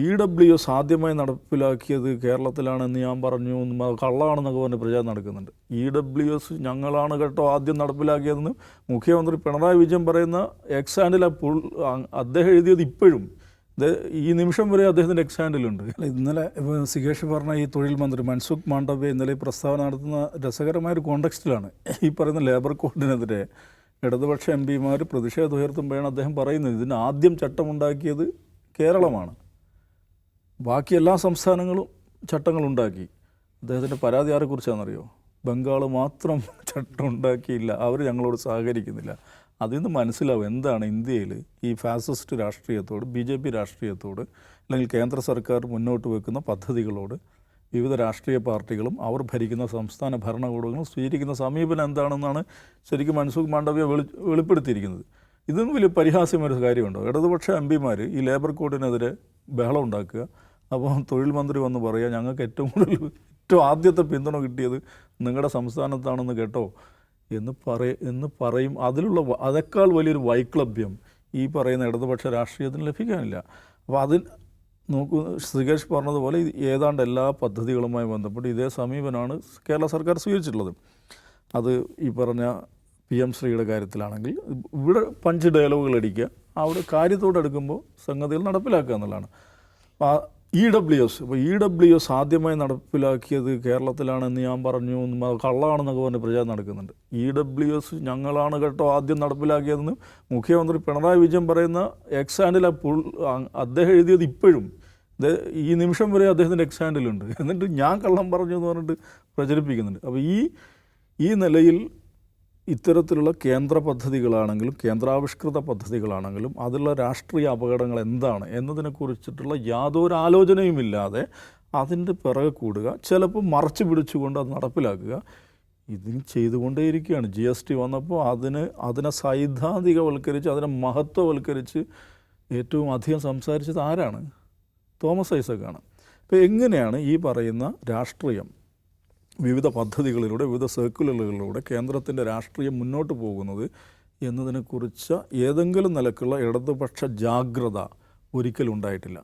EWS ആദ്യമായി നടപ്പിലാക്കിയത് കേരളത്തിലാണെന്ന് ഞാൻ പറഞ്ഞു, കള്ളമാണെന്നൊക്കെ പറഞ്ഞ് പ്രചാരണം നടക്കുന്നുണ്ട്. EWS ഞങ്ങളാണ് കേട്ടോ ആദ്യം നടപ്പിലാക്കിയതെന്ന് മുഖ്യമന്ത്രി പിണറായി വിജയൻ പറയുന്ന എക്സ് ഹാൻഡിൽ അദ്ദേഹം എഴുതിയത് ഇപ്പോഴും ഈ നിമിഷം വരെ അദ്ദേഹത്തിൻ്റെ എക്സ് ഹാൻഡിലുണ്ട്. ഇന്നലെ സികേഷ് പറഞ്ഞ ഈ തൊഴിൽ മന്ത്രി മൻസുഖ് മാണ്ഡവ്യ ഇന്നലെ പ്രസ്താവന നടത്തുന്ന രസകരമായൊരു കോണ്ടെക്സ്റ്റിലാണ്. ഈ പറയുന്ന ലേബർ കോഡിനെതിരെ ഇടതുപക്ഷ MP മാർ പ്രതിഷേധം ഉയർത്തുമ്പോഴാണ് അദ്ദേഹം പറയുന്നത് ഇതിന് ആദ്യം ചട്ടമുണ്ടാക്കിയത് കേരളമാണ്, ബാക്കി എല്ലാ സംസ്ഥാനങ്ങളും ചട്ടങ്ങളുണ്ടാക്കി. അദ്ദേഹത്തിൻ്റെ പരാതി ആരെക്കുറിച്ചാണെന്നറിയോ? ബംഗാൾ മാത്രം ചട്ടം ഉണ്ടാക്കിയില്ല, അവർ ഞങ്ങളോട് സഹകരിക്കുന്നില്ല. അതിൽ നിന്ന് മനസ്സിലാവും എന്താണ് ഇന്ത്യയിൽ ഈ ഫാസിസ്റ്റ് രാഷ്ട്രീയത്തോട്, BJP രാഷ്ട്രീയത്തോട്, അല്ലെങ്കിൽ കേന്ദ്ര സർക്കാർ മുന്നോട്ട് വെക്കുന്ന പദ്ധതികളോട് വിവിധ രാഷ്ട്രീയ പാർട്ടികളും അവർ ഭരിക്കുന്ന സംസ്ഥാന ഭരണകൂടങ്ങളും സ്വീകരിക്കുന്ന സമീപനം എന്താണെന്നാണ് ശരിക്കും മൻസുഖ് മാണ്ഡവ്യ വെളിപ്പെടുത്തിയിരിക്കുന്നത്. ഇതൊന്നും വലിയ പരിഹാസ്യമൊരു കാര്യമുണ്ടോ? ഇടതുപക്ഷ MP മാർ ഈ ലേബർ കോഡിനെതിരെ ബഹളം ഉണ്ടാക്കുക, അപ്പോൾ തൊഴിൽ മന്ത്രി വന്ന് പറയുക ഞങ്ങൾക്ക് ഏറ്റവും ആദ്യത്തെ പിന്തുണ കിട്ടിയത് നിങ്ങളുടെ സംസ്ഥാനത്താണെന്ന് കേട്ടോ എന്ന് പറയും. അതേക്കാൾ വലിയൊരു വൈക്ലഭ്യം ഈ പറയുന്ന ഇടതുപക്ഷ രാഷ്ട്രീയത്തിന് ലഭിക്കാനില്ല. അപ്പോൾ നോക്കൂ, ശ്രീകേഷ് പറഞ്ഞതുപോലെ ഏതാണ്ട് എല്ലാ പദ്ധതികളുമായി ബന്ധപ്പെട്ട് ഇതേ സമീപനമാണ് കേരള സർക്കാർ സ്വീകരിച്ചിട്ടുള്ളത്. അത് ഈ പറഞ്ഞ PM ശ്രീയുടെ കാര്യത്തിലാണെങ്കിൽ ഇവിടെ പഞ്ച് ഡയലോഗുകൾ അടിക്കുക, അവിടെ കാര്യത്തോടെടുക്കുമ്പോൾ സംഗതികൾ നടപ്പിലാക്കുക എന്നുള്ളതാണ്. EWS ആദ്യമായി നടപ്പിലാക്കിയത് കേരളത്തിലാണെന്ന് ഞാൻ പറഞ്ഞു, കള്ളമാണെന്നൊക്കെ പറഞ്ഞ് പ്രചാരണം നടക്കുന്നുണ്ട്. EWS ഞങ്ങളാണ് കേട്ടോ ആദ്യം നടപ്പിലാക്കിയതെന്ന് മുഖ്യമന്ത്രി പിണറായി വിജയൻ പറയുന്ന എക്സ് ഹാൻഡിൽ അദ്ദേഹം എഴുതിയത് ഇപ്പോഴും ഈ നിമിഷം വരെ അദ്ദേഹത്തിൻ്റെ എക്സ് ഹാൻഡിലുണ്ട്. എന്നിട്ട് ഞാൻ കള്ളം പറഞ്ഞു എന്ന് പറഞ്ഞിട്ട് പ്രചരിപ്പിക്കുന്നുണ്ട്. അപ്പോൾ ഈ നിലയിൽ ഇത്തരത്തിലുള്ള കേന്ദ്ര പദ്ധതികളാണെങ്കിലും കേന്ദ്രാവിഷ്കൃത പദ്ധതികളാണെങ്കിലും അതിലുള്ള രാഷ്ട്രീയ അപകടങ്ങൾ എന്താണ് എന്നതിനെക്കുറിച്ചിട്ടുള്ള യാതൊരു ആലോചനയുമില്ലാതെ അതിൻ്റെ പിറകെ കൂടുക, ചിലപ്പോൾ മറച്ചു പിടിച്ചുകൊണ്ട് അത് നടപ്പിലാക്കുക, ഇതിന് ചെയ്തുകൊണ്ടേയിരിക്കുകയാണ്. GST വന്നപ്പോൾ അതിനെ സൈദ്ധാന്തികവൽക്കരിച്ച് അതിനെ മഹത്വവൽക്കരിച്ച് ഏറ്റവും അധികം സംസാരിച്ചത് ആരാണ്? തോമസ് ഐസക്കാണ്. അപ്പോൾ എങ്ങനെയാണ് ഈ പറയുന്ന രാഷ്ട്രീയം വിവിധ പദ്ധതികളിലൂടെ വിവിധ സർക്കുലറുകളിലൂടെ കേന്ദ്രത്തിൻ്റെ രാഷ്ട്രീയം മുന്നോട്ട് പോകുന്നത് എന്നതിനെക്കുറിച്ച് ഏതെങ്കിലും നിലക്കുള്ള ഇടതുപക്ഷ ജാഗ്രത ഒരിക്കലും ഉണ്ടായിട്ടില്ല.